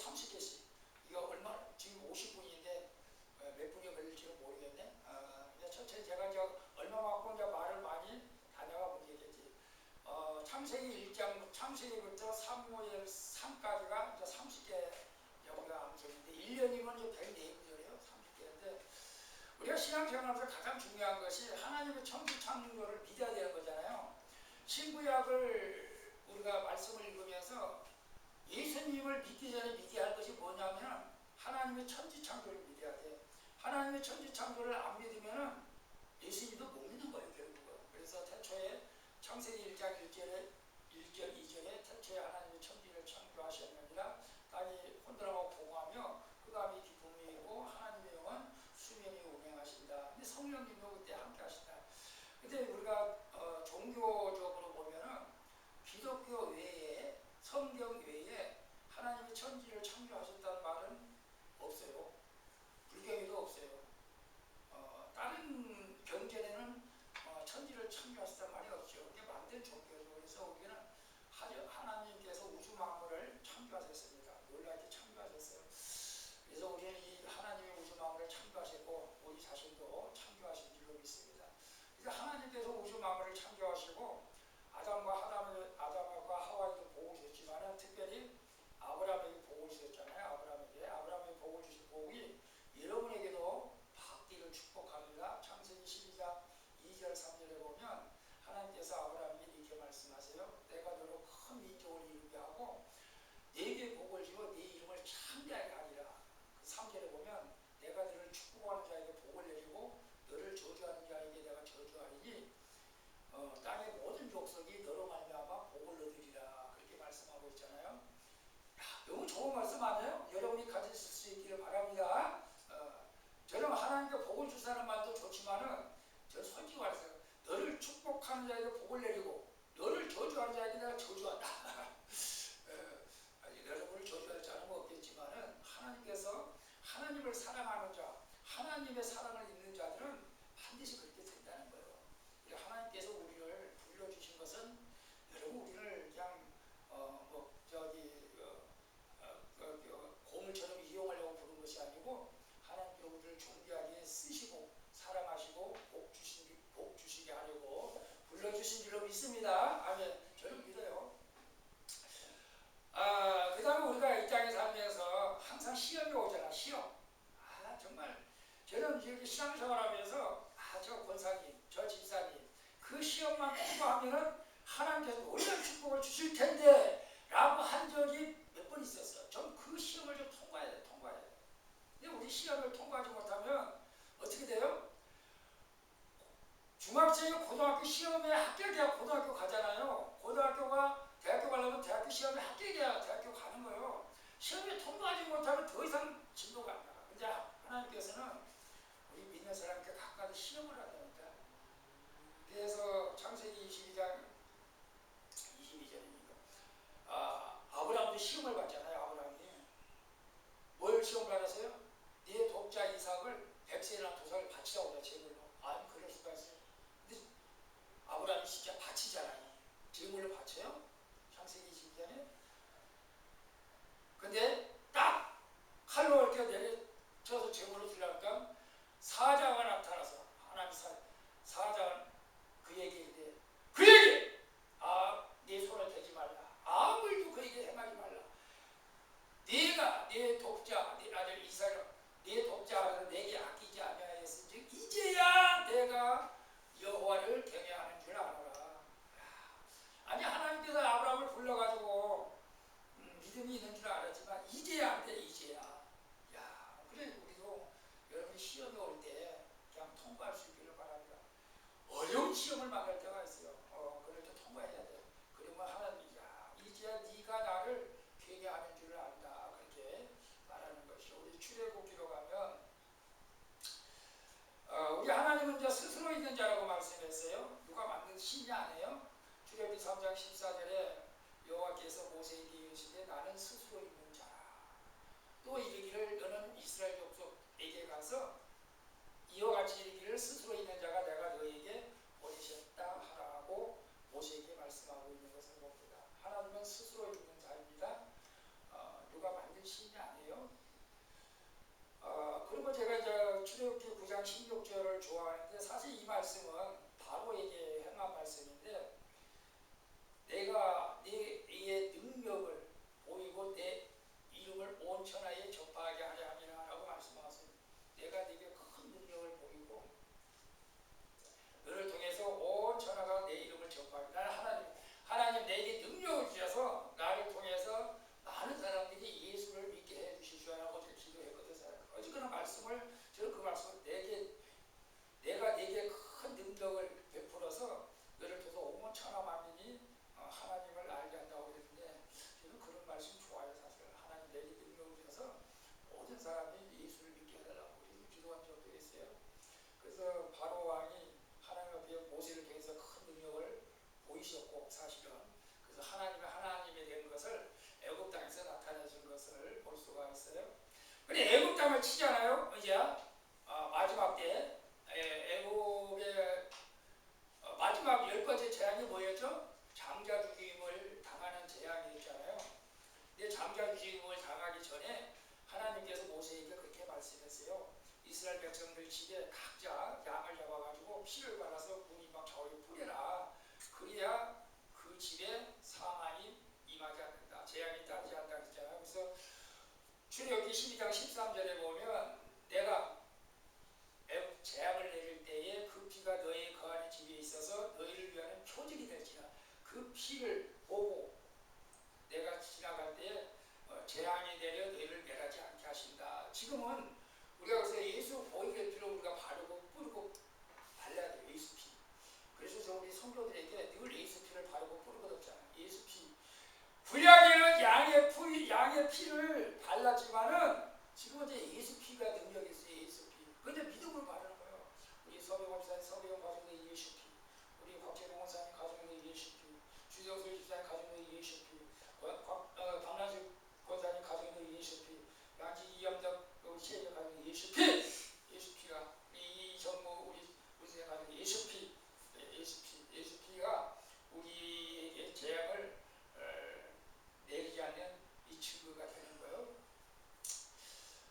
30개씩. 이거 얼마, 지금 50분인데 몇 분이 걸릴지는 모르겠네. 천천히 제가 얼마만큼 말을 많이 다녀가 문제겠지. 창세기 1장, 창세기부터 사무엘 3까지가 이제 30개 우리가 암송인데 1년이면 이제 104구절이에요. 30개인데 우리가 신앙생활에서 가장 중요한 것이 하나님의 천지창조를 믿어야 되는 거잖아요. 신구약을 우리가 말씀을 읽으면서 예수님을 믿기 전에 믿어야 할 것이 뭐냐면 하나님의 천지창조를 믿어야 돼. 하나님의 천지창조를 안 믿으면 예수님도 못 믿는 거예요, 결국은. 그래서 태초에 창세기 1장 1절 2절에 태초에 하나님의 천지를 창조하셨느니라. 땅이 혼돈하고 공허하며 흑암이 깊음이 있고 하나님의 영은 수면이 운행하신다. 근데 성령님도 그때 함께 하신다. 근데 우리가 종교적으로 보면은 기독교 외에 성경 외에 하나님의 천지를 창조하셨다는 말은 없어요. 불경에도 없어요. 다른 경전에는 천지를 창조하셨다는 말이 없죠. 그게 만든 종교죠. 그래서 우리는 하나님께서 우주 만물을 창조하셨습니다. 놀랍게 창조하셨어요. 그래서 우리는 이 하나님의 우주 만물을 창조하시고 우리 자신도 창조하신 줄로 믿습니다. 그래서 하나님께서 우주 만물을 창조하시고 아담과 하와에게 복을 주셨지만 특별히 아브라함에게 복을 주셨잖아요. 아브라함에게 복을 주신 복이 여러분에게도 받기를 축복합니다. 창세기 12장 2절 3절에 보면 하나님께서 아브라함에게 이렇게 말씀하세요. 내가 너로 큰 민족을 이루게 하고 네게 복을 주어 네 이름을 창대하게 하리라. 3절에 보면 내가 너를 축복하는 자에게 복을 내리고 너를 저주하는 자에게 내가 저주하리니 땅의 모든 족속이 너로 말미암아 복을 얻으리라. 그렇게 말씀하고 있잖아요. 너무 좋은 말씀 아니에요? 여러분이 가지실 수 있기를 바랍니다. 저는 하나님께 복을 주사는 말도 좋지만은 저 솔직히 말해서 너를 축복하는 자에게 복을 내리고 너를 저주하는 자에게 내가 저주한다. 여러분을 저주할 자는 없겠지만은 하나님께서 하나님을 사랑하는 자, 하나님의 사랑을 있는 자들은 반드시 그렇게 된다는 거예요. 하나님께서 우리를 불러주신 것은 여러분 우리를 그냥 고물처럼 이용하려고 부른 것이 아니고 하나님께서 우리를 존귀하게 쓰시고 사랑하시고 복 주시게 하려고 불러주신 줄로 믿습니다. 아멘. 저는 믿어요. 그 다음에 우리가 이 땅에 살면서 항상 시험이 오잖아. 시험. 정말 저는 이렇게 신앙생활하면서 저 권사님, 저 집사님 그 시험만 통과하면은 하나님께서 놀라운 축복을 주실 텐데 라고 한 적이 몇 번 있었어요. 전 그 시험을 좀 통과해야 돼. 근데 우리 시험을 통과하지 못하면 어떻게 돼요? 중학생이 고등학교 시험에 합격해야 고등학교 가잖아요. 고등학교가 대학교 가려면 대학교 시험에 합격해야 대학교 가는 거예요. 시험에 통과하지 못하면 더 이상 진도가 안 나가. 근데 하나님께서는 우리 믿는 사람께 각각 시험을 하다. 그래서 창세기 22장 22절입니다. 아브라함도 시험을 받잖아요. 아브라함이 뭘 시험을 받았어요? 네 독자 이삭을 백세나 도삭을 바치라고 그래. 제물로. 그럴 수가 있어요. 근데 아브라함이 진짜 바치잖아요. 제물로 바쳐요? 창세기 22장에. 근데 딱 칼로 이렇게 내려쳐서 제물로 들어가니까 사자가 나타나서 하나님 사자가 그에게 네 손을 대지 말라. 아무 일도 그에게 행하지 말라. 네가 네 독자 네 아들 이삭을 네 독자 아들을 내게 아끼지 아니하였은즉 이제야 내가 여호와를 경외하는 줄 알아라. 아니 하나님께서 아브라함을 불러가지고 믿음이 있는 줄 알았지만 이제야 안 돼. 이제야. 그래 우리도 여러분이 시험이 올 때 그냥 통과할 수 있기를 바랍니다. 어려운 시험을 만날 때가 있어요. 그럴 때 통과해야 돼요. 그러면 하나님이 이제야 네가 나를 경외하는 줄 안다. 그렇게 말하는 것이죠. 우리 출애굽기로 가면 우리 하나님은 이제 스스로 있는 자라고 말씀했어요. 누가 만든 신이 아니에요. 출애굽기 3장 14절에 여호와께서 모세에게 이르시되 나는 스스로 있는 자라. 또 이르기를 너는 이스라엘 족속에게 가서 이와 같이 이르기를 스스로 있는 자가 내가 너에게 보내셨다 하라고 모세에게 말씀하고 있는 것을 봅니다. 하나님은 스스로 있는 자입니다. 누가 만든 말씀이 아니에요. 그리고 제가 이제 출애굽기 9장 16절을 좋아하는데 사실 이 말씀은 바로에게 행한 말씀인데 내가 네의 능력을 보이고 내 이름을 온 천하에 전파하게 하려 함이라 라고 말씀하세요. 내가 네게 큰 능력을 보이고 너를 통해서 온 천하가 내 이름을 전파하게. 나는 하나님 내게 능력을 주셔서 나를 통해서 많은 사람들이 예수를 믿게 해주실 줄 알고 제가 기도했거든요. 어쨌거나 말씀을 저는 그 말씀을 내가 네게 큰 능력을 베풀어서 너를 통해서 온 천하 만민이 하나님을 알게 한다고 그랬는데 저는 그런 말씀 좋아요. 사실 하나님 내게 능력을 주셔서 모든 사람이 예수를 믿게 해달라고 기도한 적도 있어요. 그래서 바로 왕이 하나님 앞에 모세를 통해서 큰 능력을 보이셨고 사실은 그래서 하나님이 된 것을 애굽 땅에서 나타내신 것을 볼 수가 있어요. 근데 애굽 땅을 치잖아요. 이제 마지막 때 애굽의 마지막 10번째 재앙이 뭐였죠? 장자 죽임을 당하는 재앙이 있잖아요. 근데 장자 죽임을 당하기 전에 하나님께서 모세에게 그렇게 말씀했어요. 이스라엘 백성들 집에 각자 양을 잡아가지고 피를 발라서 문이 막 저기 뿌려라. 그래야 그 집에 사망이 임하지 않는다. 재앙이 따르지 않는다 그랬잖아요. 그래서 출애굽기 12장 13절에 보면 내가 재앙을 내릴 때에 그 피가 너희 거하는 집에 있어서 너희를 위하는 표징이 될지라. 그 피를 보고 내가 지나갈 때에 재앙이 내려 너희를 멸하지 않게 하신다. 지금은 우리가 그래서 예수 보이게 피를 우리가 바르고 뿌리고 발라야 돼요. 예수 피. 그래서 우리 성도들에게 늘 예수 피를 바르고 뿌리고 뒀잖아요. 예수 피. 구약에는 양의 피를 발랐지만은 지금 이제 예수 피가 능력이 있어요. 예수 피. 근데 믿음을 바르는 거예요. 우리 서병원 집사님 서병원 가정의 예수 피. 우리 곽재동 원사님 가정의 예수 피. 주정수 집사님 가정의 예수 피. 박난수 권사님 가정의 예수 피. 양지 이영덕 우리 시애들 가정의 예수 피. 예수 피가 이정모 우리 선생 가정의 예수 피. 예수 피가 우리에게 재앙을 내리지 않는 이 증거가 되는 거예요.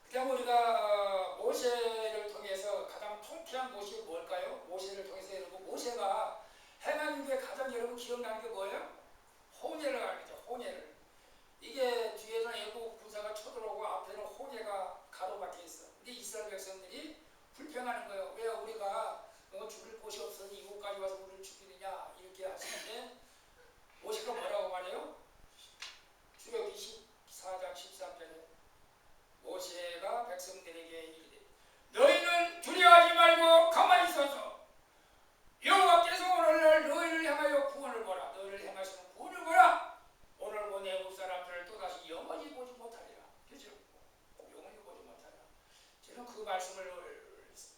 그다음 우리가 모세를 통해서 가장 통쾌한 것이 뭘까요? 모세를 통해서 여러분 모세가 행한 게 가장 여러분 기억나는 게 뭐예요? 홍해를 가는 거죠. 홍해를. 이게 뒤에는 애국 군사가 쳐들어오고 앞에는 홍해가 가로막혀 있어. 근데 이스라엘 백성들이 불평하는 거예요. 왜 우리가 죽을 곳이 없으니 이곳까지 와서 우리를 죽이느냐 이렇게 하시는데 모세가 뭐라고 말해요? 출애굽기 14장 13절에 모세가 백성들에게 이르되 너희는 두려워하지 말고 가만히 있어서 여호와께서 오늘날 너희를 향하여 구원을 보라. 너희를 향하시는 구원을 보라. 오늘 본 애국 사람들을 또다시 영원히 보지 못하리라. 그렇죠? 영원히 보지 못하리라. 저는 그 말씀을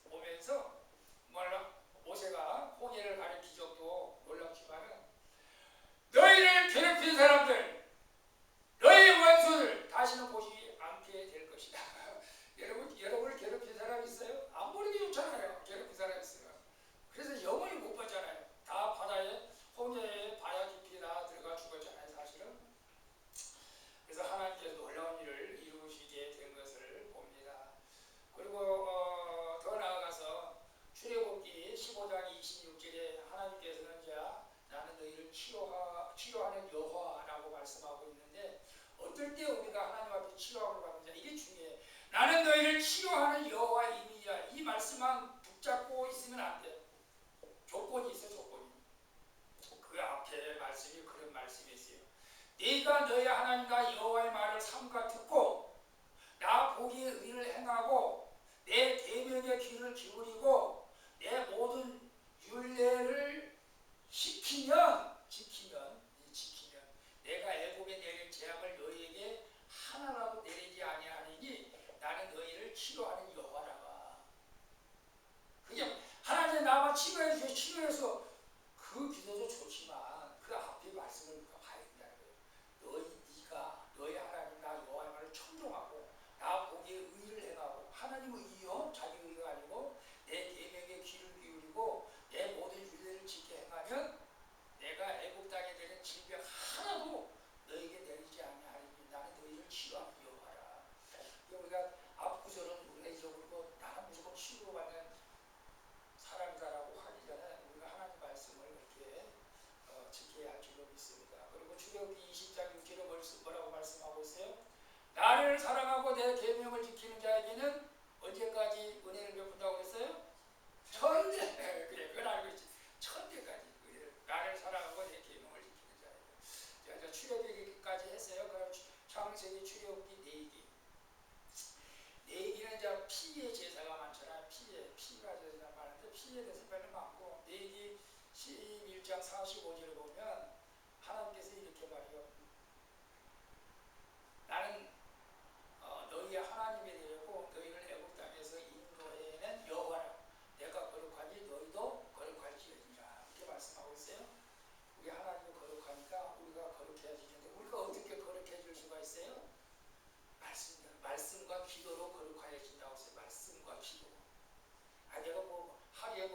보면서 모세가 홍해를 가는 기적도 놀랍지만은 너희를 괴롭힌 사람들 너희 원수들 다시는 보지 않게 될 것이다. 여러분을 괴롭힌 사람 있어요? 안 보는 게 좋잖아요. 괴롭힌 사람 있어요. 그래서 영원히 못 봤잖아요. 다 바다에 홍해에 바야 깊이 다 들어가 죽었잖아요. 사실은. 그래서 하나님께서 놀라운 일을 이루시게 된 것을 봅니다. 그리고 더 나아가서 출애굽기 15장 26절에 하나님께서는 나는 너희를 치료하는 여호와라고 말씀하고 있는데 어떨 때 우리가 하나님 앞에 치료함을 받느냐 이게 중요해요. 나는 너희를 치료하는 여호와이니라. 이 말씀만 붙잡고 있으면 안 돼. 조건이 있어. 조건이. 그 앞에 말씀이 그런 말씀이 있어요. 네가 너희 하나님과 여호와의 말을 삼가 듣고 나 보기에 의를 행하고 내 계명의 귀를 기울이고 내 모든 율례를 지키면 내가 애굽에 내린 재앙을 너희에게 하나라도 내리지 아니하리니 나는 너희를 치료하는 여호와라가. 그냥 하나님 나만 치료해 주셔. 치료해서 그 기도도 좋지만 그 앞에 말씀을 우리가 봐야 된다는 거예요. 너희 하나님 나 여호와의 말을 청종하고 나 보기에 의를 행하고 하나님의 의요 자기 의가 아니고 내 계명에 귀를 기울이고 내 모든 율례를 지켜 행하면 내가 애굽 땅에 내린 질병 하나도 너에게 내리지 아니하리니 나는 너희를 치료하는 여호와라. 사랑하고 내 계명을 지키는 자에게는 언제까지 은혜를 베푼다고 그랬어요? 천대. 그래, 그걸 알고 있지. 천대까지 나를 사랑하고 내 계명을 지키는 자에게. 자, 출애굽기까지 했어요. 그럼 창세기, 출애굽기 4기. 4기는 이제 피의 제사가 많잖아요. 피가 제사가 많은데 피에 대해서 별로 많고 4기 11장 45절을 보면 하나님께서 이렇게 말해요. 나는 너희의 하나님이 되려고 너희를 애굽 땅에서 인도해낸 여호와라. 내가 거룩하니 너희도 거룩할지어디라. 이렇게 말씀하고 있어요. 우리 하나님이 거룩하니까 우리가 거룩해야지는데 우리가 어떻게 거룩해질 수가 있어요? 말씀과 기도로 거룩해진다고 했어요. 말씀과 기도. 내가 하루에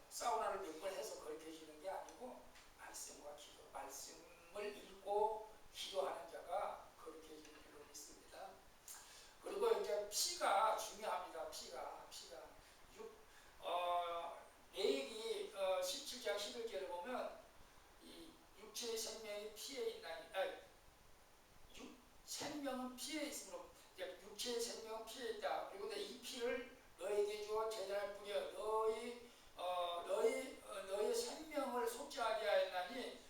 사우나를 몇 번 해서 거룩해지는 게 아니고 말씀과 기도. 말씀을 읽고 기도하는 자가 거룩해지는 줄로 믿습니다. 그리고 이제 피가 중요합니다. 피가 레위기 17장 11절을 보면 이 육체의 생명이 피에 있나니 생명은 피에 있으므로 육체의 생명은 피에 있다. 그리고 이 피를 너에게 주어 제단에 뿌려 너의 생명을 속죄하게 하였나니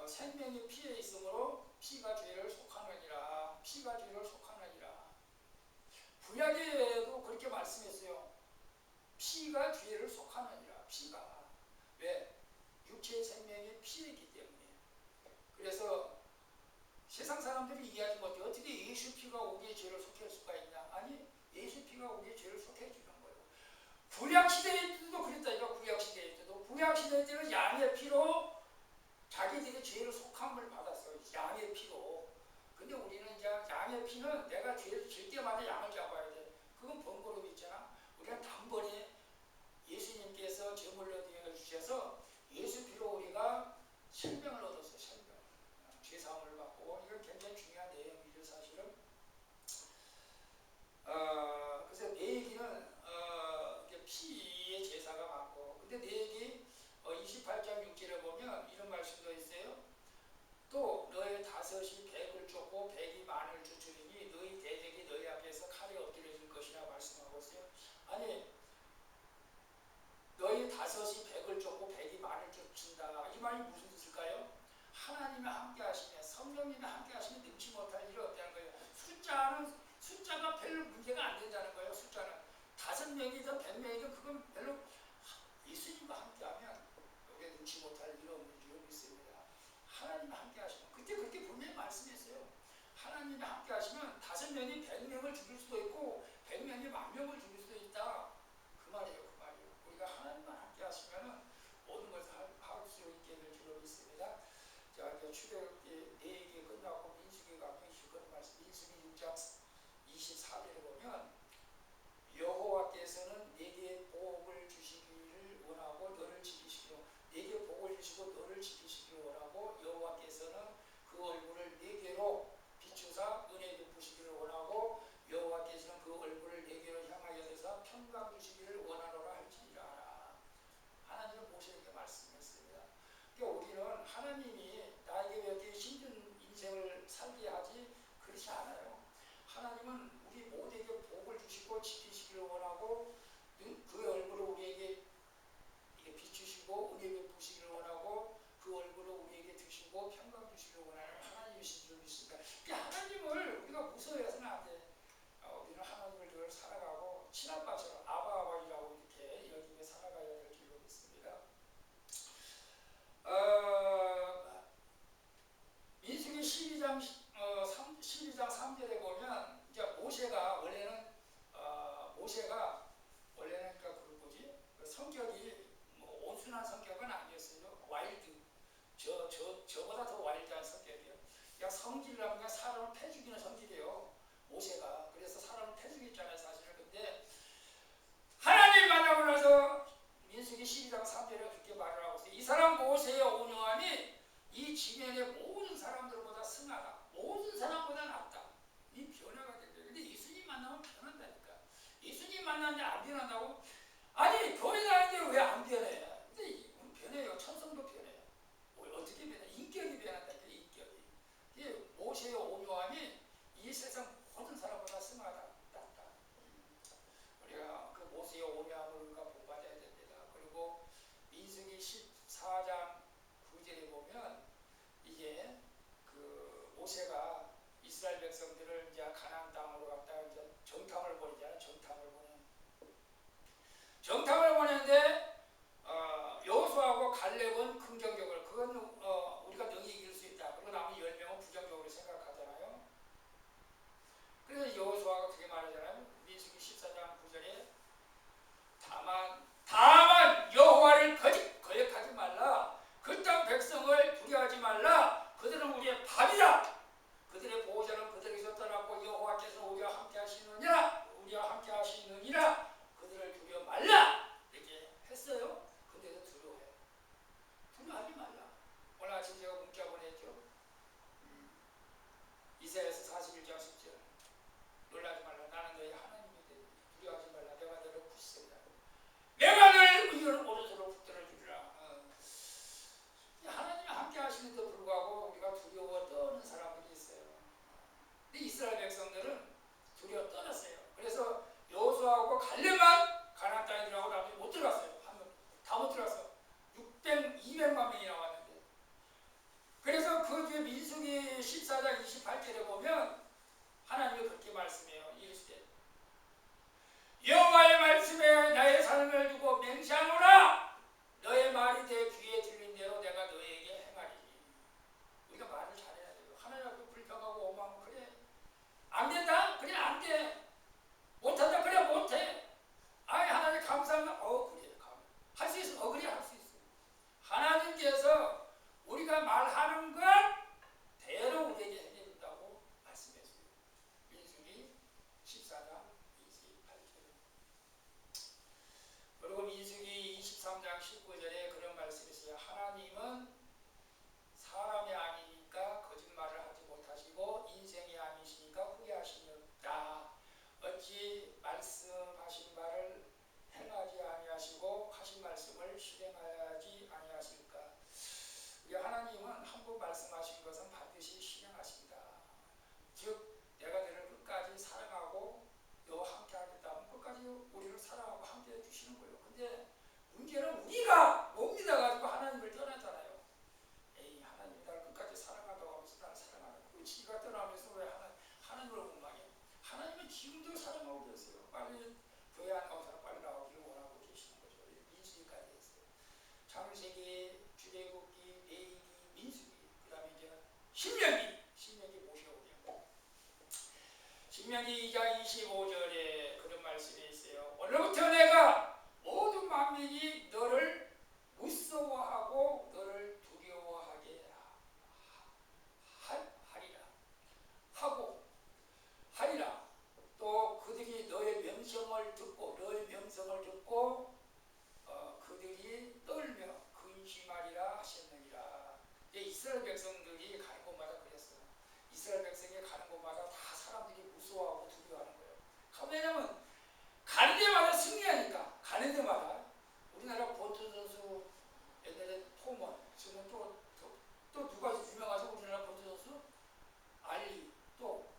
생명이 피에 있으므로 피가 죄를 속하느니라. 피가 죄를 속하느니라. 구약에도 그렇게 말씀했어요. 피가 죄를 속하느니라. 피가. 왜? 육체의 생명이 피에 있기 때문에. 그래서 세상 사람들이 이해하지 못해. 어떻게 예수 피가 우리의 죄를 속할 수가 있냐? 아니, 예수 피가 우리의 죄를 속해 주는 거예요. 구약 시대 때도 그랬다니까. 구약 시대 때는 양의 피로 자기들의 죄를 속함을 받았어요. 양의 피로. 근데 우리는 이제 양의 피는 내가 죄를 질 때마다 양을 잡아야 돼. 그건 번거로움 있잖아. 우리가 단번에 예수님께서 제물로 되어 주셔서 예수 피로 우리가 생명을 얻었어요. 생명. 죄사함을 받고. 이건 굉장히 중요한 내용이죠, 사실은. 그래서 레위기는 피의 제사가 많고, 근데 레위기 28장 6절에 보면 이런 말씀도 있어요. 또 너의 다섯이 백을 쫓고 백이 만을 추추리니 너희 대적이 너희 앞에서 칼에 엎드려질 것이라 말씀하고 있어요. 아니, 너희 다섯이 백을 쫓고 백이 만을 쫓는다. 이 말이 무슨 뜻일까요? 하나님이 함께 하시면, 성령님이 함께 하시면 능치 못할 일이 없다는 거예요. 숫자가 별로 문제가 안 된다는 거예요. 숫자는 5명이든 100명이든 그건 별로 예수님과 함께 하면 우리가 능치 못할 일이 없는 줄 믿습니다. 하나님이 함께 하시면, 그때 그렇게 분명히 말씀했어요. 하나님이 함께 하시면 5명이 100명을 죽일 수도 있고 100명이 10,000명을 죽일 수도 있다. 그 말이에요. 우리가 하나님과 함께 하시면 모든 것을 할 수 있게 될 줄로 믿습니다. 자, 이제 출애굽기 4기 끝나고 민수기가 그런 말씀. 민수기 6장 24절에 보면 여호와께서는 내게 복을 주시기를 원하고 너를 지키시기로, 내게 복을 주시고 너를 지키시기를 원하고 여호와께서는 그 얼굴을 내게로 비추사 은혜 베푸시기를 원하고 여호와께서는 그 얼굴을 내게로 향하여 드사 평강 주시기를 원하노라 할지니라. 하나님은 모세에게 말씀했습니다. 그러니까 우리는 하나님이 나에게 몇 개의 힘든 인생을 살게 하지 그렇지 않아요. 하나님은 우리 모두에게 복을 주시고 지키시기를 원하고 그 얼굴을 우리에게 비추시고 은혜 베푸시기를 원하고 그 얼굴을 우리에게 드시고 평강 주시기를 원하는 하나님이신 줄 믿습니다. 그러니까 하나님을 우리가 무서워해서는 안 돼. 우리는 하나님을 늘 살아가고 친아빠처럼 아바아바이라고 이렇게 여기에 살아가야 될 줄로 믿습니다. 민수기 12장 3절에 보면 이제 모세가 원래는 그 성격이 온순한 성격은 아니었어요. 와일드. 저보다 더 와일드한 성격이에요. 그냥 성질이라면 그냥 사람을 패 죽이는 성질이에요. 모세가. 그래서 사람을 패 죽였잖아요, 사실은. 근데 하나님 만나고 나서 민수기 12장 3절에 그렇게 말을 하고 있어요. 이 사람 모세의 온유함이 이 지면의 모든 사람들보다 승하다. 모든 사람보다 낫다. 이 변화가 된대요. 근데 예수님 만나면 변한다니까. 예수님 만나는데 안 변한다고? 아니, 변해가는데 왜 안 변해? 근데 변해요. 천성도 변해요. 어떻게 변해? 인격이 변한다니까. 인격이. 모세의 온유함이 이 세상 모든 사람 정탐을 보냈는데 여호수아하고 갈렙은 긍정적으로 그건 우리가 능히 이길 수 있다. 그리고 나머지 10명은 부정적으로 생각하잖아요. 그래서 여호수아가 그렇게 말하잖아요. 민수기 14장 9절에 다만 여호와를 거역하지 말라. 그 땅 백성을 두려워하지 말라. 그들은 우리의 밥이다. 그들의 보호자는 그들에게서 떠났고 여호와께서 우리와 함께 하시느니라. 그들을 두려워 말라. 이렇게 했어요. 근데도 두려워해. 두려워하지 말라. 오늘 아침 제가 문자 보냈죠. 이사야서 41장 10절. 놀라지 말라. 나는 너희 하나님이니 두려워하지 말라. 내가 너를 구세다. 내가 너를 의를 오른손으로 붙들어 주리라. 하나님이 함께 하시는데도 불구하고 우리가 두려워 떠는 사람들이 있어요. 근데 이스라엘 백성들은 두려워 떠났어요. 그래서 여호수아하고 갈렙만 가나안 땅에 들어가고 나머지 못 들어갔어요. 다 못 들어갔어. 200만 명이 나왔는데. 그래서 그 뒤에 민수기 14장 28절에 보면 하나님이 그렇게 말씀해요. 이르시되 여호와의 말씀에 나의 삶을 두고 맹세하노라. 너의 말이 내 귀에 들린 대로 내가 너에게 행하리니. 우리가 말을 잘해야 돼요. 하나님 앞에 불평하고 오만 그래 안 된다? 그래 안 돼. 못한다? 그래 못해. 아이 하나님 감사하면 그래 할 수 있어. 그래 할 수 있어. 하나님께서 우리가 말하는 것 대로 우리에게 해준다고 말씀했어요. 민수기 14장 28절. 그리고 민수기 23장 19절에 그런 말씀이 있어요. 하나님은 사람이 아니니까 거짓말을 하지 못하시고 인생이 아니시니까 후회하시니 없다. 어찌 말씀하신 바를 행하지 아니하시고 하신 말씀을 실행하지 아니하실까. 우리 하나님은 한 번 말씀하신 것은 반드시 실행하십니다. 즉 내가 너를 끝까지 사랑하고 너와 함께 하겠다. 끝까지 우리를 사랑하고 함께 해주시는 거예요. 근데 문제는 우리가 못 믿어가지고 하나님을 떠났잖아요. 에이 하나님이 나를 끝까지 사랑한다고 하면서 나를 사랑하는 그 지가 떠나면서 왜 하나님을 원망해. 하나님은 지금도 사랑하고 계세요. 빨리 교회 안 나온 사람 빨리 나오기를 원하고 계시는 거죠. 민수기까지 했어요. 창세기, 출애굽기, 레위기, 민수기, 그 다음에 이제 신명기 모셔오게요. 신명기 2장 25절에 그런 말씀이 있어요. 오늘부터 내가 모든 만민이 너를 무서워하고 너를 두려워하게 하리라. 또 그들이 너의 명성을 듣고 그들이 떨며 근심하리라 하셨느니라. 이스라엘 백성들이 가는 곳마다 그랬어요. 이스라엘 백성이 가는 곳마다 다 사람들이 무서워하고 두려워하는 거예요. 왜냐면 가는 데마다 승리하니까. 가는 데마다. 우리나라 보트 선수 옛날에 포먼 지금 또 누가 유명하죠? 우리나라 보트 선수 알리 또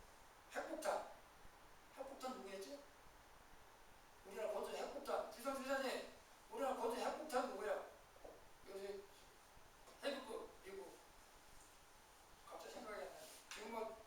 핵폭탄 누구였죠? 우리나라 보트 핵폭탄 주장님 우리나라 보트 핵폭탄 누구야? 요새 해병급 미국 갑자기 생각이 안 나요. 지금 뭐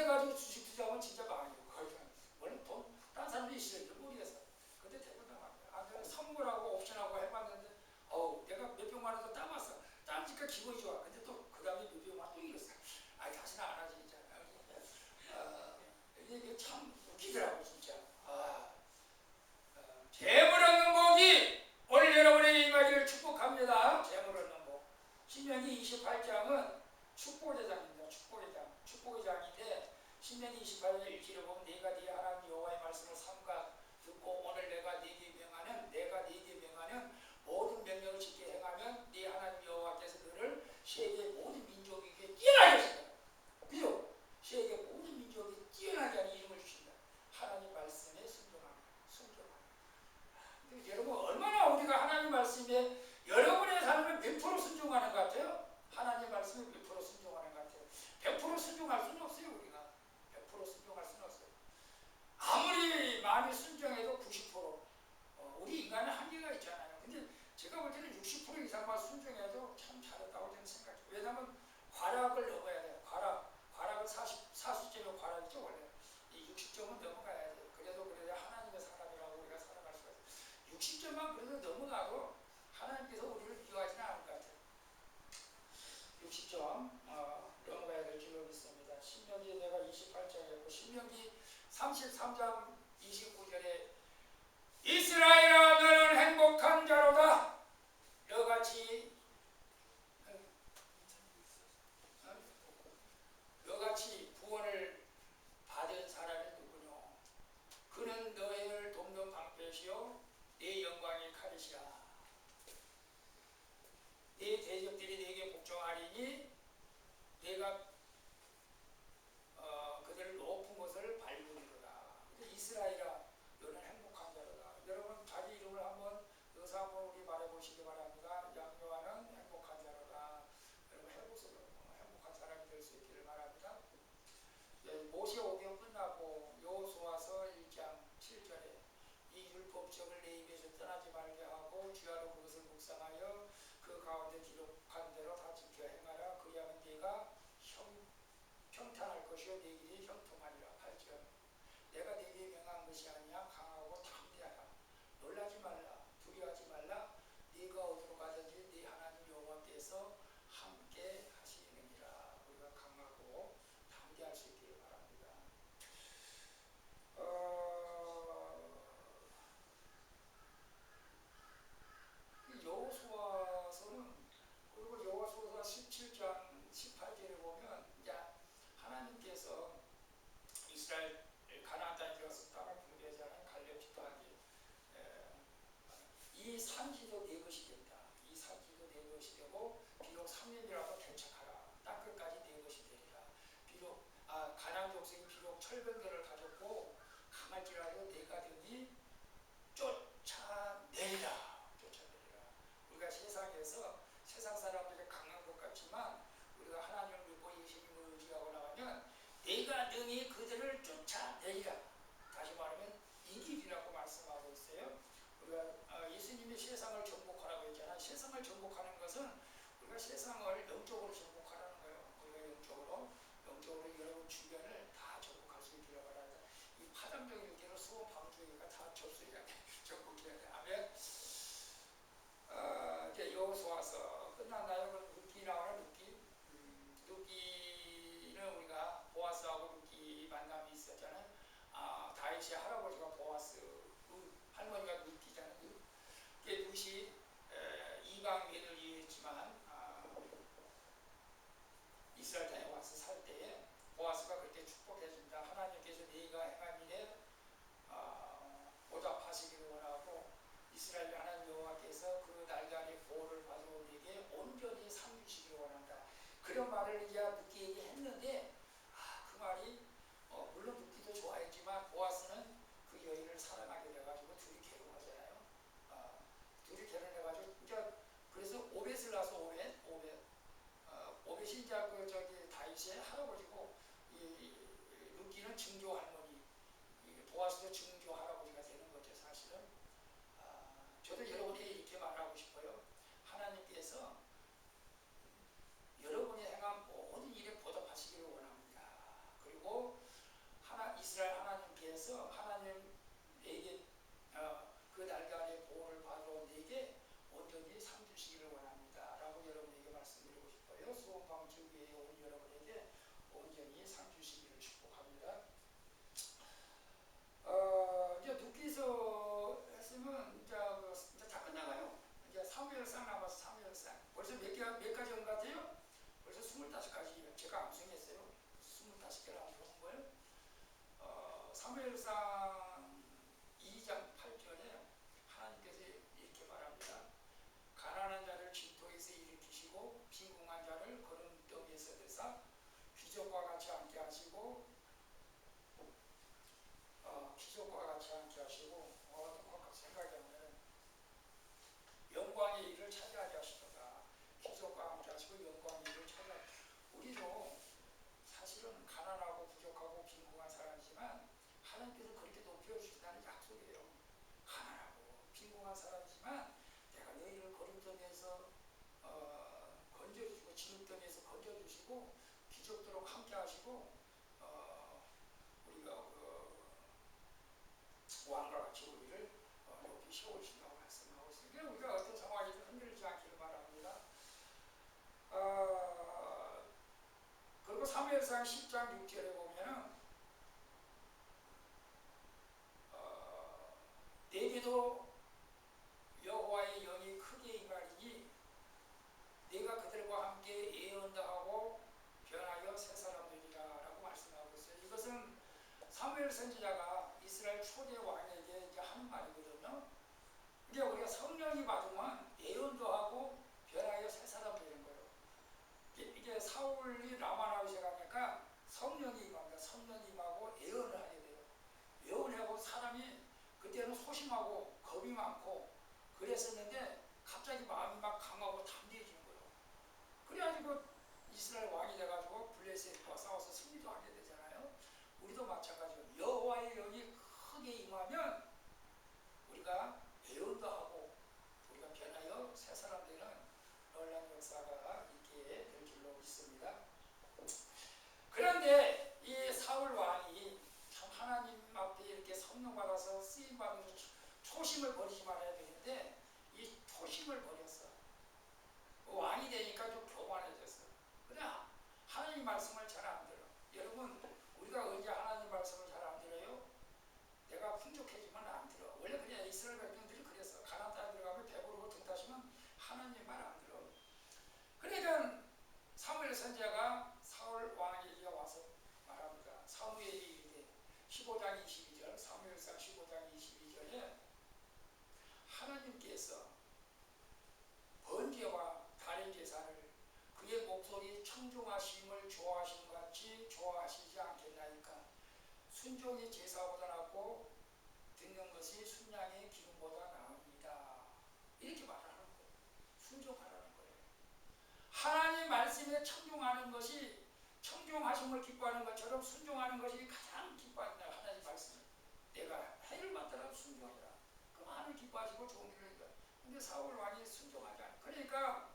돼가지고 주식 투자하면 진짜 망해요. 원래 딴 사람들이 있어요. 모르겠어. 근데 대부분 다 망해요. 아, 내가 선물하고 옵션하고 해봤는데, 내가 몇 백만 원도 따봤어. 따니까 기분이 좋아. 근데 또 그 다음에 몇 백만 원 또 잃었어. 아, 다시는 안 하지, 진짜. 이게 참 웃기더라고, 진짜. 재물 얻는 복이 오늘 여러분의 임하기를 축복합니다. 재물 얻는 복. 신명기 28장은 축복의 장입니다. 축복의 장인데 신명기 28장 1절에 보면 내가 네 하나님 여호와의 말씀을 삼가 듣고 오늘 내가 네게 명하는 모든 명령을 지켜 행하면 네 하나님 여호와께서 너를 세계 모든 민족에게 뛰어나게 하신다. 그죠? 세계 모든 민족에게 뛰어나게 하는 이름을 주신다. 하나님 말씀에 순종하는. 여러분 얼마나 우리가 하나님 말씀에 여러분의 삶을 몇 프로 순종하는 것 같아요? 하나님 말씀을 몇 프로 순종하는 것 같아요? 100% 순종할 수는 없어요. 우리가 100% 순종할 수는 없어요. 아무리 많이 순종해도 90% 우리 인간은 한계가 있잖아요. 근데 제가 볼 때는 60% 이상만 순종해도 참 잘했다고 저는 생각해요. 왜냐하면 과락을 넘어야 돼요. 과락은 40점의 과락이죠. 원래 이 60점은 넘어가야 돼요. 그래도 하나님의 사람이라고 우리가 살아갈 수가 있어요. 60점만 그래도 넘어가도 하나님께서 우리를 미워하지는 않을 것 같아요. 60점 넘어가야 될 줄로 믿습니다. 신명기 내가 28장이고 신명기 33장 29절에 이스라엘아 너는 행복한 자로다. 너같이 구원을 받은 사람이 누구뇨? 그는 너희를 돕는 방패시요 네 영광의 칼이시라. 네 대적들이 네게 복종하리니 네가 그들을 높은 것을 밟으리로다. 이스라엘아 너는 행복한 자로다. 여러분 자기 이름을 한번 의사 한번 우리 말해보시기 바랍니다. 양요한은 행복한 자로다. 여러분 해보세요. 행복한 사람이 될 수 있기를 바랍니다. 모세 오경 끝나고 여호수아서 1장 7절에 이 율법책을 내 입에서 떠나지 말게 하고 주야로 그것을 묵상하여 그 가운데 기록한 대로 다 지켜 행하라. 그리하면 네가 평탄할 것이요 네 길이 형통하리라. 8절 내가 네게 명한 것이 아니야. 강하고 담대하라. 놀라지 말라. 두려워하지 말라. 네가 어디로 가든지 네 하나님 여호와께서 함께 하시느니라. 우리가 강하고 담대할 수 있기를 바랍니다. 여호수아서는 그리고 여호수아 17장 18절에 보면 이제 하나님께서 이스라엘 가나안 땅에 들어가서 땅을 분배하잖아요. 갈렙 집단이 이 산지도 네 것이 된다. 이 산지도 네 것이 되고 비록 3년이라도 개척하라. 땅 끝까지 네 것이 되리라. 비록 가나안 족속이 비록 철병들을 가졌고 강할지라도 내가 되니 쫓아내리라. 우리가 세상에서 세상 사람들이 강한 것 같지만 우리가 하나님을 믿고 예수님을 의지하고 나가면 내가 능히 그들을 쫓아내리라. 다시 말하면 이길이라고 말씀하고 있어요. 우리가 예수님이 세상을 정복하라고 했잖아요. 세상을 정복하는 것은 우리가 세상을 영적으로 정복하라는 거예요. 우리가 영적으로 여러분 주변을 다 정복할 수 있기를 바랍니다. 이 파장적인 의견을 수호 방주의가 다 접수해야 돼. 정복해야 돼. 아멘. 이제 여호수아서 끝났나요? 그럼 룻기 나오나 룻기? 룻기는 우리가 보아스하고 룻기 만남이 있었잖아요. 다윗의 할아버지가 보아스, 할머니가 룻기잖아요. 룻이 이방 며느리였지만 이스라엘 땅에 와서 살 때에 보아스가 그때 축복해줍니다. 하나님께서 네가 행한 일에 보답하시기를 원하고 이스라엘 하나님 여호와께서 그 날간의 보호를 받은 우리에게 온전히 상주시기를 원한다. 그런 말을 이제 룻기에게 했는데 그 말이 물론 룻기도 좋아했지만 보아스는 그 여인을 사랑하게 돼가지고 둘이 결혼하잖아요. 둘이 결혼해가지고 이제 그래서 오벳을 낳아서 오벳이 이제 다윗의 할아버지고 룻기는 증조 할머니, 보아스도 증조 할아버지가 되는 거죠. 사실은 저도 여러분에게 이렇게 말하고 싶어요. 하나님께서 여러분이 행한 모든 일에 보답하시기를 원합니다. 그리고 사무엘상 2장 8절에 하나님께서 이렇게 말합니다. 가난한 자를 진토에서 일으키시고 빈궁한 자를 거름더미에서 드사 귀족과 같이 앉게 하시고 생각이 하면 영광의 일을 차지하게 하시도다. 귀족과 함께 하시고 영광의 일을 차지하게. 우리도 사실은 가난하고 부족하고 빈궁한 사람이지만 하나님께서 그렇게 높여주신다는 약속이에요. 가난하고 빈궁한 사람이지만 내가 너희를 거름더미에서 건져주시고 진흙더미에서 건져주시고 귀족도록 함께 하시고 우리가 왕과 같이 우리를 높이 세우신다고 말씀하고 있습니다. 우리가 어떤 상황이든 흔들리지 않기를 바랍니다. 그리고 사무엘상 10장 6절에 보면은 내게도 여호와의 영이 크게 임하리니 내가 그들과 함께 예언다하고 변하여 새 사람 되리라 라고 말씀하고 있어요. 이것은 사무엘 선지자가 이스라엘 초대 왕에게 이제 하는 말이거든요. 근데 우리가 성령이 받으면 예언도 하고 변하여 새 사람 되는 거예요. 이게 사울이 라마나웃에 가니까 성령이 임합니다. 성령이 임하고 예언을 하게 돼요. 예언하고 사람이 그때는 소심하고 겁이 많고 그랬었는데 갑자기 마음이 막 강하고 담대해지는 거예요. 그래가지고 이스라엘 왕이 돼가지고 블레셋과 싸워서 승리도 하게 되잖아요. 우리도 마찬가지로 여호와의 영이 크게 임하면 우리가 예언도 하고 우리가 변하여 새 사람 되는 놀라운 역사가 있게 될 줄로 믿습니다. 그런데 이 사울 왕이 참 하나님 앞에 이렇게 성령 받아서 쓰임 받아서 초심을 버리지 말아야 되는데 이 초심을 버렸어. 왕이 되니까 좀 교만해졌어. 그냥 하나님 말씀을 잘 안 들어. 여러분 우리가 언제 하나님 말씀을 잘 안 들어요? 내가 풍족해지면 안 들어. 원래 그냥 이스라엘 백성들이 그랬어. 가나안 땅에 들어가면 배부르고 등 따시면 하나님 말 안 들어. 그러니까 사무엘 선지자가 사울 왕에게 와서 말합니다. 사무엘이 이르되 15장 22절 사무엘상 15장 22절에 하나님께서 번제와 다른 제사를 그의 목소리 청중하심을 좋아하신 것 같이 좋아하시지 않겠나이까. 순종이 제사보다 낫고 듣는 것이 순양의 기름보다 나읍니다. 이렇게 말하는 거예요. 순종하라는 거예요. 하나님 말씀에 청중하는 것이 청중하심을 기뻐하는 것처럼 순종하는 것이 가장 기뻐한다. 하나님 말씀을 내가 해를 받더라도 순종해라. 그럼 하나님 기뻐하시고 좋은 길을 이겨. 근데 사울 왕이 순종하지 않아. 그러니까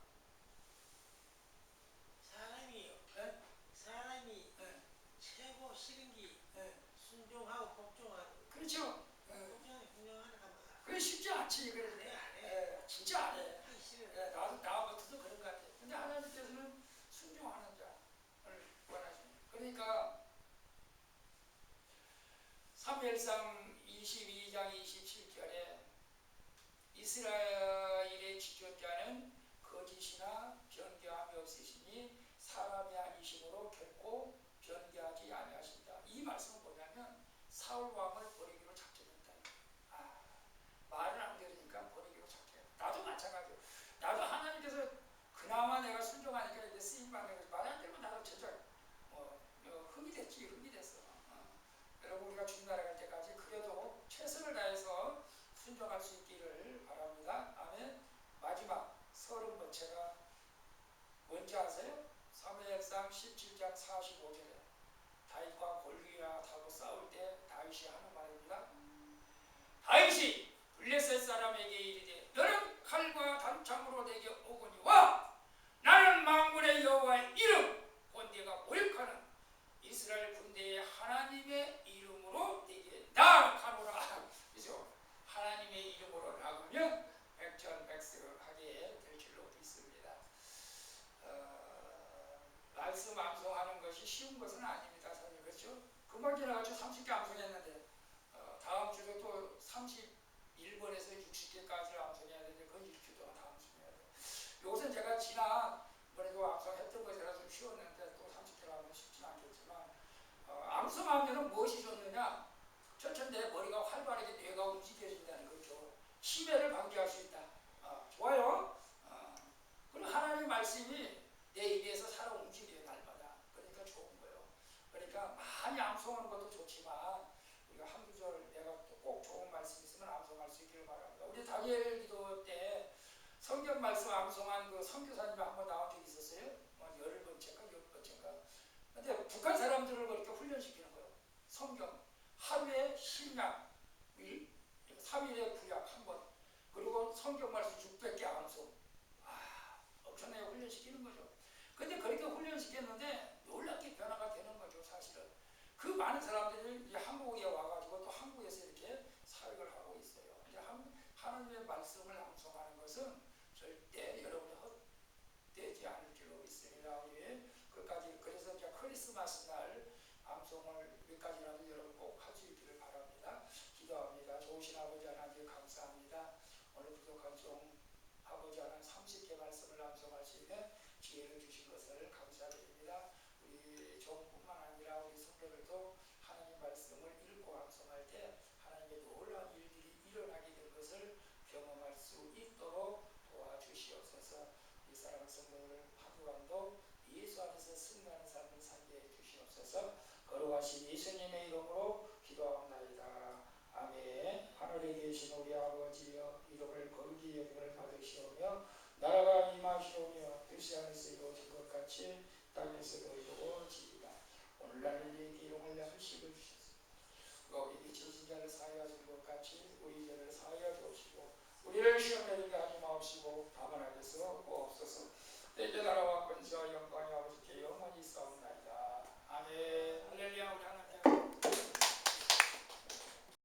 사람이 네. 최고 싫은 게 네. 순종하고 복종하고. 그렇죠. 복종하는 거 그게 쉽지 않지. 안 해. 진짜 안 해. 하기 싫어. 나부터도 그런 것 같아. 근데 하나님께서는 순종하는 자를 원하십니다. 그러니까 사무엘상 22장 27절에 이스라엘의 지존자는 거짓이나 변개함이 없으시니 사람이 아니심으로 결코 변개하지 아니하신다. 이 말씀은 뭐냐면 사울 왕을 버리기로 작정했다. 말을 안 들으니까 버리기로 작정했다. 나도 마찬가지예요. 나도 하나님께서 그나마 내가 순종하니까 이제 쓰임받는 거지. 말 안 들으면 나도 진짜 흠이 됐어. 여러분 우리가 주님 나라 갈 때까지 그래도 최선을 다해서 순종할 수 있기를 바랍니다. 아멘. 마지막 30번째가 뭔지 아세요? 사무엘상 17장 45절에 다윗과 골리앗하고 싸울 때 다윗이 하는 말입니다. 다윗이 블레셋 사람에게 이르되 너는 칼과 단창으로 내게 오거니와 나는 만군의 여호와의 이름 곧 네가 모욕하는 이스라엘 군대의 하나님의 이름으로 내게 나아가노라. 그죠? 하나님의 이름으로 나가면 백전백승하게 될 줄로 믿습니다. 말씀 암송하는 것이 쉬운 것은 아닙니다. 사실 그렇죠? 금방 지나가지고 30개 암송했는데 다음 주도 또 31번에서 60개까지 암송해야 되는데 그건 1주 동안 다 암송해야 돼요. 이것은 제가 지난번에도 암송했던 것이라 좀 쉬웠는데 또 30개가 하면 쉽지는 않겠지만 암송하면은 무엇이 좋느냐? 첫째 내 머리가 활발하게 뇌가 움직여진다는 거죠. 치매를 방지할 수 있다. 좋아요. 그리고 하나님의 말씀이 내 입에서 살아 움직여요 날마다. 그러니까 좋은 거예요. 그러니까 많이 암송하는 것도 좋지만 우리가 한 구절 내가 꼭 좋은 말씀 있으면 암송할 수 있기를 바랍니다. 우리 다니엘 기도 때 성경 말씀 암송한 그 선교사님이 한번 나온 적이 있었어요. 뭐 10번째인가 6번째인가. 근데 북한 사람들을 그렇게 훈련시키는 거예요. 성경 하루에 신약 3일에 구약 한 번, 그리고 성경 말씀 600개 암송. 엄청나게 훈련시키는 거죠. 근데 그렇게 훈련시켰는데 놀랍게 변화가 되는 거죠. 사실은 그 많은 사람들이 이 한국에 와가지고 또 한국에서 이렇게 사역을 하고 있어요. 이제 하나님의 말씀을 암송하는 것은 절대 여러분이 헛되지 않을 줄로 믿습니다. 우리 끝까지. 그래서 이제 크리스마스 날 암송을 몇 가지라도 여러분 꼭 할 수 있기를 바랍니다. 기도합니다. 좋으신 아버지 하나님 감사합니다. 오늘 부족한 종 아버지 하나님 30개 말씀을 암송할 수 있는 기회를 주신 것을 감사드립니다. 우리 종뿐만 아니라 우리 성도들도 하나님 말씀을 읽고 암송할 때 하나님의 놀라운 일들이 일어나게 될 것을 경험할 수 있도록 도와주시옵소서. 이 사랑하는 성도들 한 주간도 예수 안에서 승리하는 삶을 살게 해주시옵소서. 거룩하신 예수님의 이름으로 기도하옵나이다. 아멘. 하늘에 계신 우리 아버지여, 이름을 거룩히 여김을 받으시오며 나라가 임하시오며 뜻이 하늘에서 이루어진 것 같이 땅에서도 이루어지이다. 오늘날 우리에게 일용할 양식을 주시옵소서. 우리 지신 자를 사하여 준 것 같이 우리 죄를 사하여 주시고 우리를 시험에 들게 하지 마옵시고 다만 하게서 없소서. 때에 나라와 권세와 영광